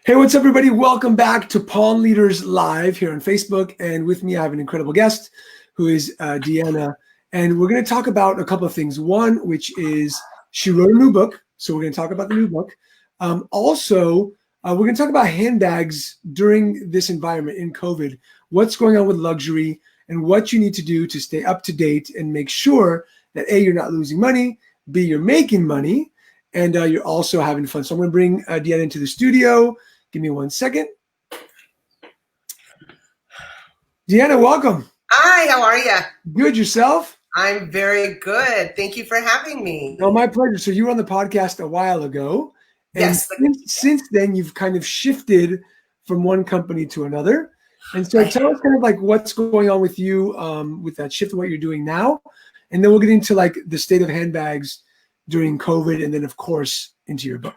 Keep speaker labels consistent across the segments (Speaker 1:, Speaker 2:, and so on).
Speaker 1: Hey, what's up, everybody? Welcome back to Pawn Leaders Live here on Facebook. And with me, I have an incredible guest who is Deanna. And we're going to talk about a couple of things. One, which is she wrote a new book. So we're going to talk about the new book. We're going to talk about handbags during this environment in COVID, what's going on with luxury, and what you need to do to stay up to date and make sure that A, you're not losing money, B, you're making money, and you're also having fun. So I'm going to bring Deanna into the studio. Give me 1 second. Deanna, welcome.
Speaker 2: Hi, how are you?
Speaker 1: Good, yourself?
Speaker 2: I'm very good. Thank you for having me.
Speaker 1: No, my pleasure. So you were on the podcast a while ago. And
Speaker 2: Yes.
Speaker 1: since then, you've kind of shifted from one company to another. And so tell us kind of like what's going on with you with that shift, what you're doing now. And then we'll get into like the state of handbags during COVID and then, of course, into your book.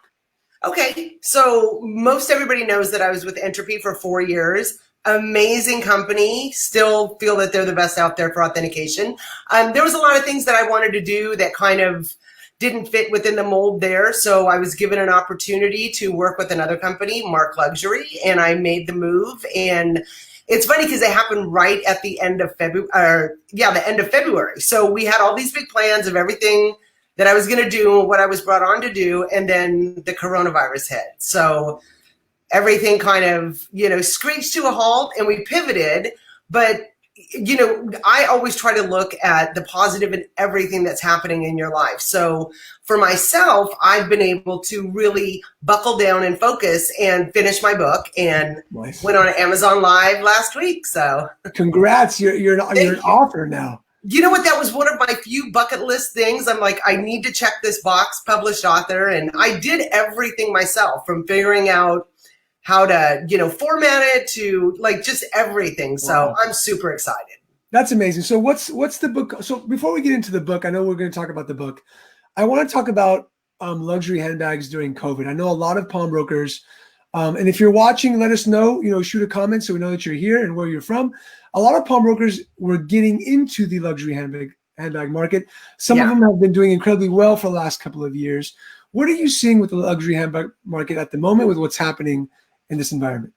Speaker 2: Okay, so most everybody knows that I was with Entropy for 4 years. Amazing company. Still feel that they're the best out there for authentication. There was a lot of things that I wanted to do that kind of didn't fit within the mold there. So I was given an opportunity to work with another company, Mark Luxury, and I made the move. And it's funny because it happened right at the end of February. The end of February. So we had all these big plans of everything that I was going to do, what I was brought on to do, and then the coronavirus hit. So everything kind of, screeched to a halt and we pivoted. But, I always try to look at the positive in everything that's happening in your life. So for myself, I've been able to really buckle down and focus and finish my book and went on Amazon Live last week. So
Speaker 1: congrats, you're an author now.
Speaker 2: You know what? That was one of my few bucket list things. I'm like, I need to check this box, published author. And I did everything myself from figuring out how to, format it to like just everything. So I'm super excited.
Speaker 1: That's amazing. So what's the book? So before we get into the book, I know we're going to talk about the book. I want to talk about luxury handbags during COVID. I know a lot of pawnbrokers. And if you're watching, let us know, shoot a comment so we know that you're here and where you're from. A lot of pawnbrokers were getting into the luxury handbag market. Some of them have been doing incredibly well for the last couple of years. What are you seeing with the luxury handbag market at the moment with what's happening in this environment?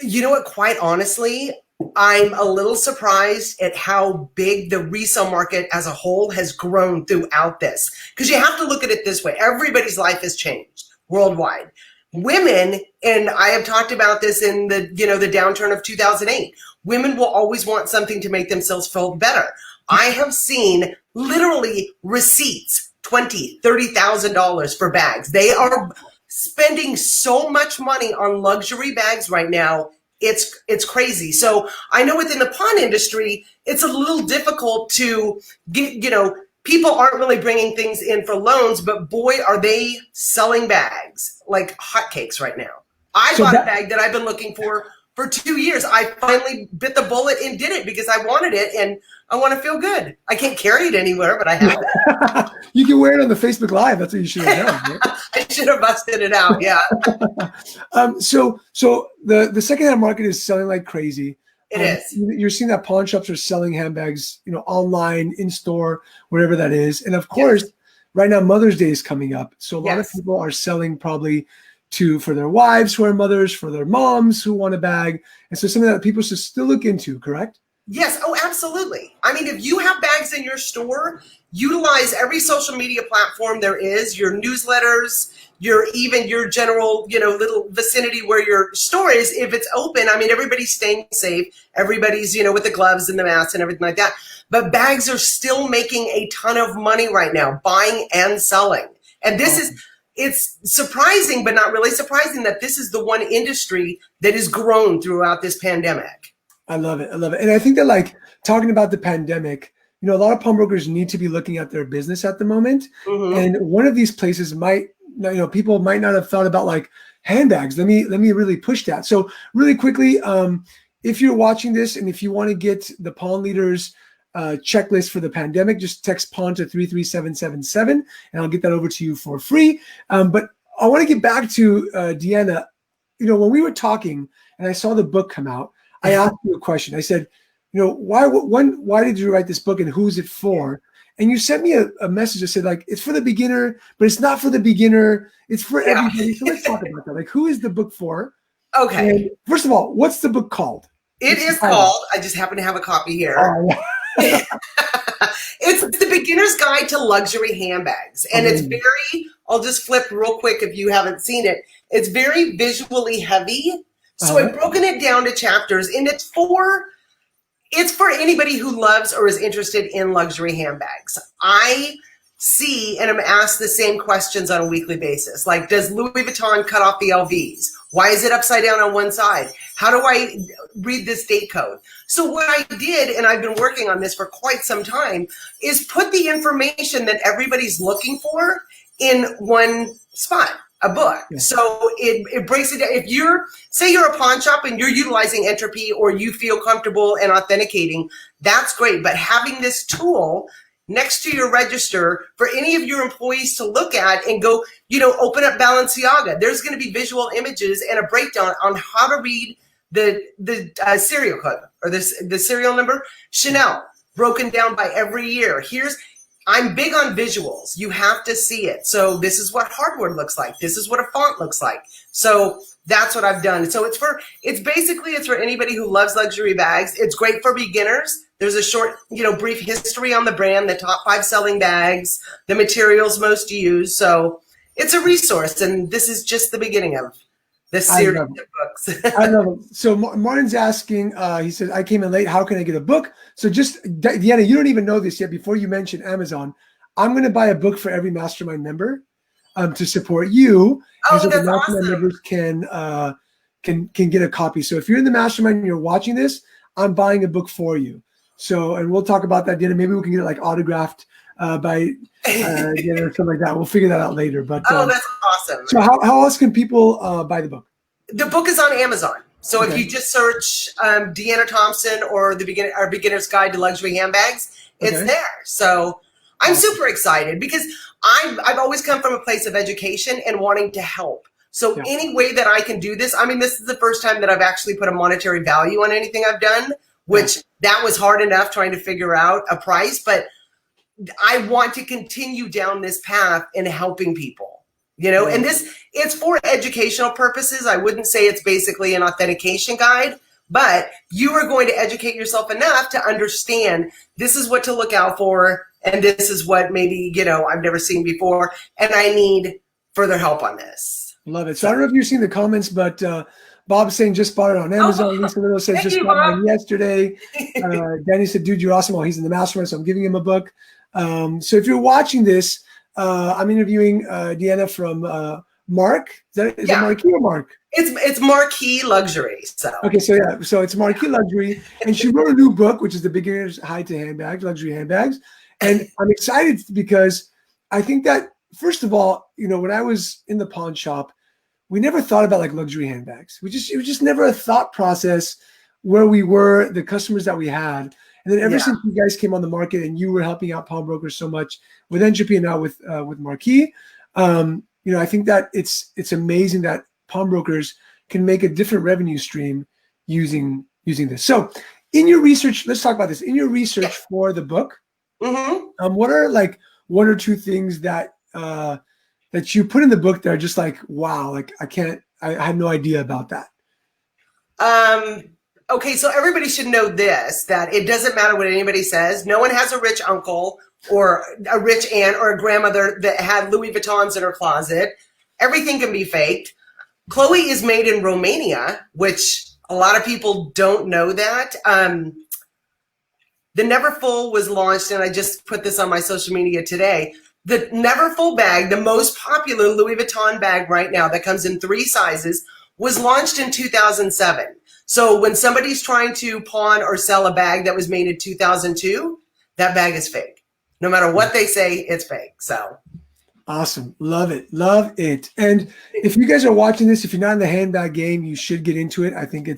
Speaker 2: You know what, quite honestly, I'm a little surprised at how big the resale market as a whole has grown throughout this. Because you have to look at it this way. Everybody's life has changed worldwide. Women, and I have talked about this in the downturn of 2008, women will always want something to make themselves feel better. I have seen literally receipts, $20,000, $30,000 for bags. They are spending so much money on luxury bags right now. It's crazy. So I know within the pawn industry, it's a little difficult to get, people aren't really bringing things in for loans, but boy, are they selling bags like hotcakes right now. I bought a bag that I've been looking for 2 years. I finally bit the bullet and did it because I wanted it and I want to feel good. I can't carry it anywhere, but I have it.
Speaker 1: You can wear it on the Facebook Live. That's what you should have done. Right?
Speaker 2: I should have busted it out. Yeah.
Speaker 1: So the secondhand market is selling like crazy.
Speaker 2: It is.
Speaker 1: You're seeing that pawn shops are selling handbags, online, in store, wherever that is. And of course, right now, Mother's Day is coming up. So a lot of people are selling probably for their wives who are mothers, for their moms who want a bag. And so something that people should still look into, correct?
Speaker 2: Yes. Oh, absolutely. I mean, if you have bags in your store, utilize every social media platform there is, your newsletters, your general, little vicinity where your store is. If it's open, I mean, everybody's staying safe. Everybody's, with the gloves and the masks and everything like that. But bags are still making a ton of money right now, buying and selling. And it's surprising, but not really surprising that this is the one industry that has grown throughout this pandemic.
Speaker 1: I love it. And I think that like talking about the pandemic, a lot of pawnbrokers need to be looking at their business at the moment. Mm-hmm. And one of these places people might not have thought about like handbags. Let me really push that. So really quickly, if you're watching this and if you want to get the Pawn Leaders checklist for the pandemic, just text pawn to 33777 and I'll get that over to you for free. But I want to get back to Deanna. When we were talking and I saw the book come out, I asked you a question. I said, why did you write this book and who's it for? And you sent me a message that said like, it's for the beginner, but it's not for the beginner. It's for everybody. So let's talk about that. Like, who is the book for?
Speaker 2: Okay.
Speaker 1: And first of all, what's the book called?
Speaker 2: It is called, I just happen to have a copy here.
Speaker 1: Oh, yeah.
Speaker 2: It's The Beginner's Guide to Luxury Handbags. And it's very, I'll just flip real quick if you haven't seen it. It's very visually heavy. So I've broken it down to chapters, and it's for anybody who loves or is interested in luxury handbags. I see and am asked the same questions on a weekly basis. Like, does Louis Vuitton cut off the LVs? Why is it upside down on one side? How do I read this date code? So what I did, and I've been working on this for quite some time, is put the information that everybody's looking for in one spot, a book. Yeah. So it breaks it down. If say you're a pawn shop and you're utilizing entropy, or you feel comfortable in authenticating, that's great. But having this tool next to your register for any of your employees to look at and go, open up Balenciaga. There's going to be visual images and a breakdown on how to read the serial code, or the serial number. Chanel, broken down by every year. I'm big on visuals. You have to see it. So this is what hardware looks like. This is what a font looks like. So that's what I've done. So it's for anybody who loves luxury bags. It's great for beginners. There's a short, brief history on the brand, the top 5 selling bags, the materials most used. So it's a resource, and this is just the beginning of this series of books.
Speaker 1: I love it. So Martin's asking, he says, I came in late. How can I get a book? So just, Deanna, you don't even know this yet. Before you mention Amazon, I'm going to buy a book for every mastermind member to support you.
Speaker 2: Oh,
Speaker 1: so
Speaker 2: that's
Speaker 1: the mastermind
Speaker 2: awesome.
Speaker 1: members can get a copy. So if you're in the mastermind and you're watching this, I'm buying a book for you. So, and we'll talk about that, Deanna. Maybe we can get it like autographed by Deanna or something like that. We'll figure that out later. But
Speaker 2: that's awesome.
Speaker 1: So how else can people buy the book?
Speaker 2: The book is on Amazon. So if you just search Deanna Thompson or our Beginner's Guide to Luxury Handbags, it's there. So I'm super excited because I've always come from a place of education and wanting to help. So any way that I can do this, this is the first time that I've actually put a monetary value on anything I've done, which that was hard enough trying to figure out a price, but I want to continue down this path in helping people, and it's for educational purposes. I wouldn't say it's basically an authentication guide, but you are going to educate yourself enough to understand this is what to look out for. And this is what maybe, I've never seen before. And I need further help on this.
Speaker 1: Love it. So I don't know if you've seen the comments, but Bob's saying just bought it on Amazon. Lisa Little says just bought mine yesterday. Danny said, dude, you're awesome. Well, he's in the mastermind, so I'm giving him a book. So if you're watching this, I'm interviewing Deanna from Mark. Is that Marquee or Mark?
Speaker 2: It's Marquee Luxury. So
Speaker 1: okay, so it's Marquee Luxury, and she wrote a new book, which is The Beginner's Guide to Handbags, Luxury Handbags. And I'm excited because I think that, first of all, when I was in the pawn shop, we never thought about like luxury handbags. It was just never a thought process where we were, the customers that we had. And then ever since you guys came on the market and you were helping out pawnbrokers so much with Entropy and now with Marquee, I think that it's amazing that pawnbrokers can make a different revenue stream using this. So in your research, let's talk about this. In your research for the book, what are like 1 or 2 things that that you put in the book that are just like, wow, like I had no idea about that?
Speaker 2: Okay, so everybody should know this, that it doesn't matter what anybody says. No one has a rich uncle or a rich aunt or a grandmother that had Louis Vuittons in her closet. Everything can be faked. Chloe is made in Romania, which a lot of people don't know that. The Neverfull was launched, and I just put this on my social media today. The Neverfull bag, the most popular Louis Vuitton bag right now that comes in 3 sizes, was launched in 2007. So when somebody's trying to pawn or sell a bag that was made in 2002, that bag is fake. No matter what they say, it's fake. So
Speaker 1: awesome. Love it. Love it. And if you guys are watching this, if you're not in the handbag game, you should get into it. I think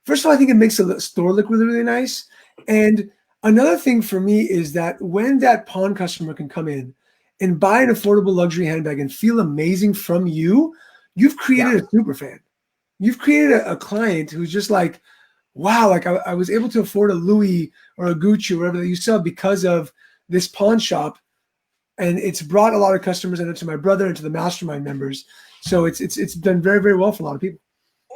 Speaker 1: first of all, I think it makes the store look really, really nice. And another thing for me is that when that pawn customer can come in and buy an affordable luxury handbag and feel amazing from you, you've created a super fan. You've created a client who's just like, wow, like I was able to afford a Louis or a Gucci or whatever that you sell because of this pawn shop. And it's brought a lot of customers into my brother and to the mastermind members. So it's done very, very well for a lot of people.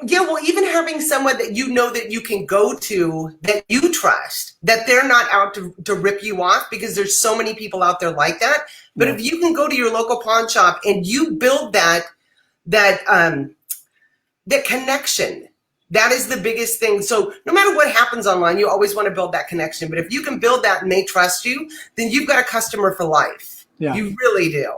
Speaker 2: Yeah, well, even having someone that you know that you can go to, that you trust, that they're not out to rip you off, because there's so many people out there like that. But
Speaker 1: Yeah.
Speaker 2: if you can go to your local pawn shop and you build that that connection, that is the biggest thing. So no matter what happens online, you always want to build that connection. But if you can build that and they trust you, then you've got a customer for life.
Speaker 1: Yeah.
Speaker 2: You really do.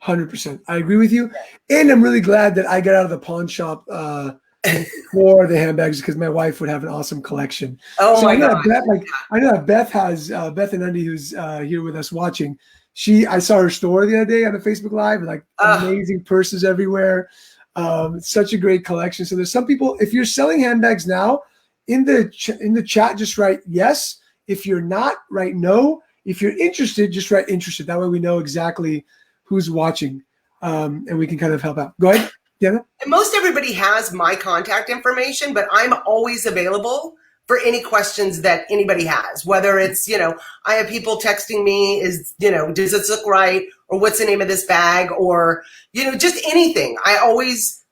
Speaker 1: 100%. I agree with you. And I'm really glad that I got out of the pawn shop for the handbags, because my wife would have an awesome collection.
Speaker 2: Oh
Speaker 1: so
Speaker 2: my
Speaker 1: I know
Speaker 2: God.
Speaker 1: that Beth, I know that Beth has Beth and Andy, who's here with us watching. I saw her store the other day on the Facebook Live, like amazing purses everywhere. Such a great collection. So there's some people, if you're selling handbags now, in the chat, just write yes. If you're not, write no. If you're interested, just write interested. That way we know exactly who's watching, and we can kind of help out. Go ahead, Deanna.
Speaker 2: Most everybody has my contact information, but I'm always available for any questions that anybody has, whether it's, I have people texting me, does this look right? Or what's the name of this bag? Or, just anything. I always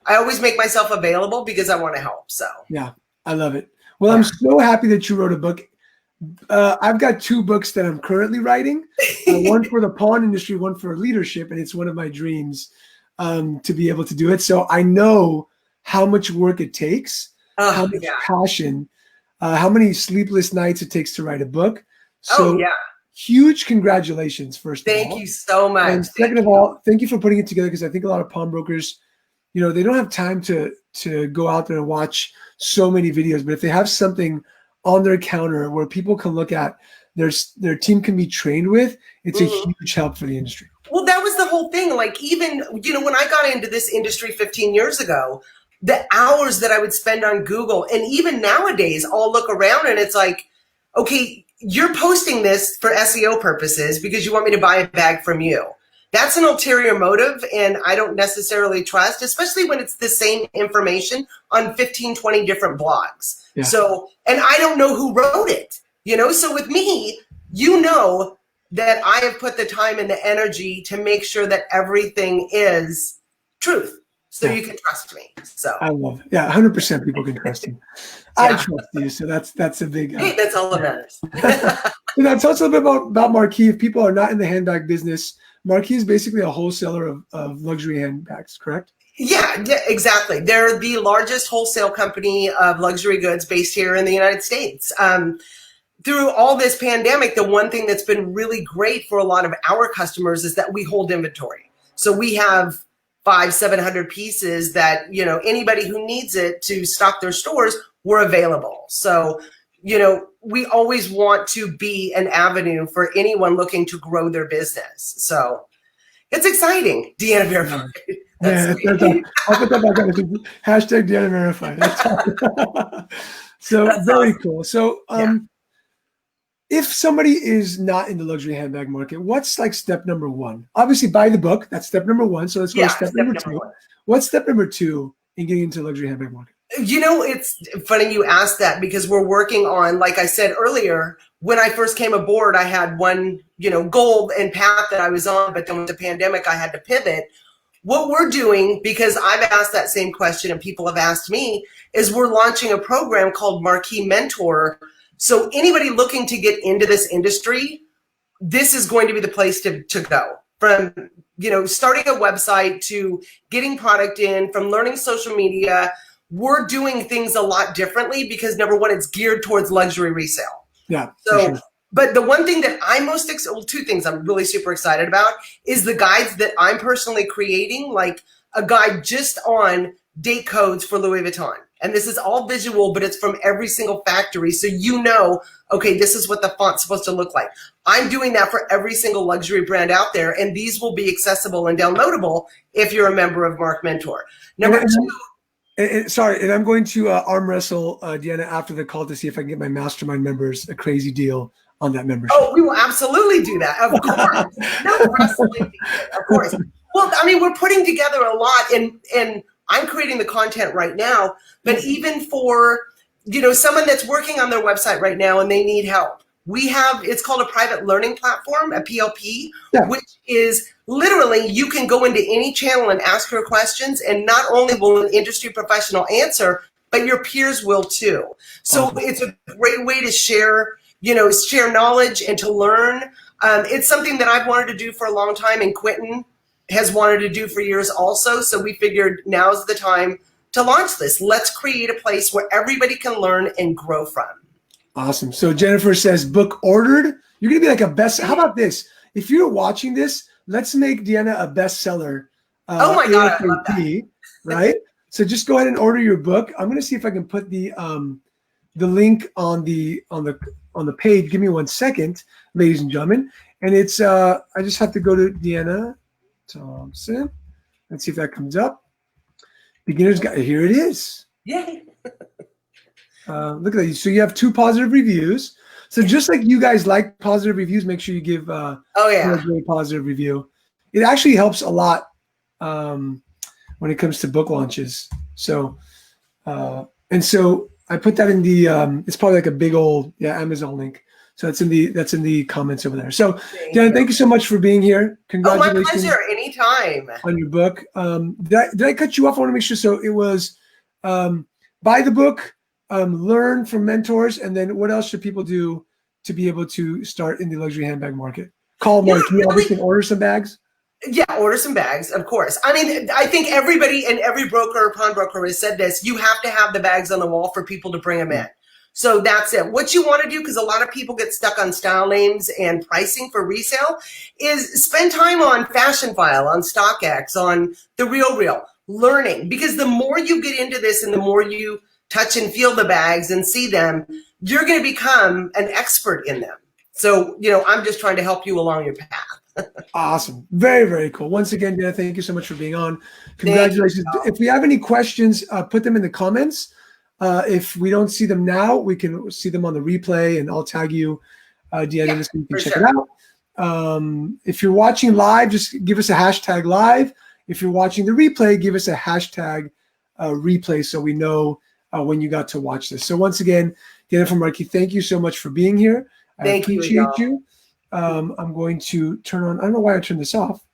Speaker 2: make myself available because I want to help. So
Speaker 1: yeah, I love it. Well, I'm so happy that you wrote a book. I've got 2 books that I'm currently writing, one for the pawn industry, one for leadership. And it's one of my dreams to be able to do it. So I know how much work it takes, how much passion, how many sleepless nights it takes to write a book. So huge congratulations, first of all.
Speaker 2: Thank you so much.
Speaker 1: And second of all, thank you for putting it together, because I think a lot of pawnbrokers, they don't have time to go out there and watch so many videos. But if they have something on their counter where people can look at, their team can be trained with, it's a huge help for the industry.
Speaker 2: Well, that was the whole thing. Like, even, when I got into this industry 15 years ago, the hours that I would spend on Google, and even nowadays, I'll look around and it's like, okay, you're posting this for SEO purposes because you want me to buy a bag from you. That's an ulterior motive, and I don't necessarily trust, especially when it's the same information on 15, 20 different blogs. Yeah. So, and I don't know who wrote it, So with me, that I have put the time and the energy to make sure that everything is truth. So you can trust me. So
Speaker 1: I love it. Yeah, 100% people can trust you. I trust you. So that's a big.
Speaker 2: Hey, that's all that matters.
Speaker 1: So now tell us a little bit about Marquis. If people are not in the handbag business, Marquis is basically a wholesaler of luxury handbags, correct?
Speaker 2: Yeah, exactly. They're the largest wholesale company of luxury goods based here in the United States. Through all this pandemic, the one thing that's been really great for a lot of our customers is that we hold inventory. So we have 500-700 pieces that, anybody who needs it to stock their stores, we're available. So, we always want to be an avenue for anyone looking to grow their business. So it's exciting. Deanna Verified.
Speaker 1: I'll put that back on. Hashtag Deanna Verified. So that's very awesome. Cool. So if somebody is not in the luxury handbag market, what's like step number 1? Obviously buy the book. That's step number 1. So let's go to step number 2. What's step number 2 in getting into the luxury handbag market?
Speaker 2: It's funny you asked that, because we're working on, like I said earlier, when I first came aboard, I had one, goal and path that I was on, but then with the pandemic, I had to pivot. What we're doing, because I've asked that same question and people have asked me, is we're launching a program called Marquis Mentor. So anybody looking to get into this industry, this is going to be the place to go. From, starting a website to getting product in, from learning social media, we're doing things a lot differently because, number one, it's geared towards luxury resale.
Speaker 1: Yeah.
Speaker 2: So,
Speaker 1: sure.
Speaker 2: But the one thing that I'm two things I'm really super excited about is the guides that I'm personally creating, like a guide just on date codes for Louis Vuitton. And this is all visual, but it's from every single factory. So okay, this is what the font's supposed to look like. I'm doing that for every single luxury brand out there. And these will be accessible and downloadable if you're a member of Mark Mentor. Number 2.
Speaker 1: Sorry, and I'm going to arm wrestle Deanna after the call to see if I can get my mastermind members a crazy deal on that membership.
Speaker 2: Oh, we will absolutely do that. Of course. No wrestling. Of course. Well, we're putting together a lot, and I'm creating the content right now, but even for, someone that's working on their website right now and they need help, it's called a private learning platform, a PLP,
Speaker 1: Yeah.
Speaker 2: which is literally you can go into any channel and ask her questions, and not only will an industry professional answer, but your peers will too. So
Speaker 1: Awesome.
Speaker 2: it's a great way to share knowledge and to learn. It's something that I've wanted to do for a long time, and Quentin has wanted to do for years also. So we figured now's the time to launch this. Let's create a place where everybody can learn and grow from.
Speaker 1: Awesome. So Jennifer says, book ordered. You're going to be like a best. How about this? If you're watching this, let's make Deanna a bestseller.
Speaker 2: Oh my God, I love that.
Speaker 1: Right? So just go ahead and order your book. I'm going to see if I can put the link on the page. Give me 1 second, ladies and gentlemen. And it's I just have to go to Deanna Thompson. Let's see if that comes up. Beginner's Guide. Here it is.
Speaker 2: Yay.
Speaker 1: Look at that. So you have 2 positive reviews. So just like you guys like positive reviews, make sure you give a really positive review. It actually helps a lot when it comes to book launches. So and so I put that in the it's probably like a big old Amazon link. So that's in the comments over there. So Deanna, thank you so much for being here. Congratulations.
Speaker 2: Oh, my pleasure. Anytime.
Speaker 1: On your book. Did I cut you off? I want to make sure. So it was buy the book, learn from mentors, and then what else should people do to be able to start in the luxury handbag market? Call Mark. You obviously can order some bags.
Speaker 2: Yeah, order some bags, of course. I mean, I think everybody and every broker or pawnbroker has said this. You have to have the bags on the wall for people to bring them in. So that's it. What you want to do, because a lot of people get stuck on style names and pricing for resale, is spend time on Fashion File, on StockX, on The Real, learning. Because the more you get into this and the more you touch and feel the bags and see them, you're going to become an expert in them. So, I'm just trying to help you along your path.
Speaker 1: Awesome. Very, very cool. Once again, Deanna, thank you so much for being on. Congratulations. If we have any questions, put them in the comments. If we don't see them now, we can see them on the replay, and I'll tag you, Deanna, so you can check it out. If you're watching live, just give us a hashtag live. If you're watching the replay, give us a hashtag replay so we know when you got to watch this. So once again, Deanna from Marquis, thank you so much for being here. I appreciate you. I'm going to turn on, I don't know why I turned this off.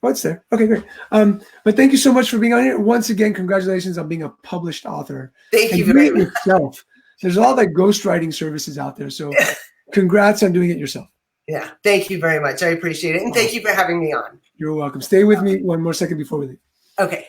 Speaker 1: Oh, it's there. Okay, great. But thank you so much for being on here. Once again, congratulations on being a published author.
Speaker 2: Thank you very much.
Speaker 1: Yourself. There's a lot of like ghostwriting services out there. So congrats on doing it yourself.
Speaker 2: Yeah, thank you very much. I appreciate it. And thank you for having me on.
Speaker 1: You're welcome. Stay with me 1 more second before we leave.
Speaker 2: Okay.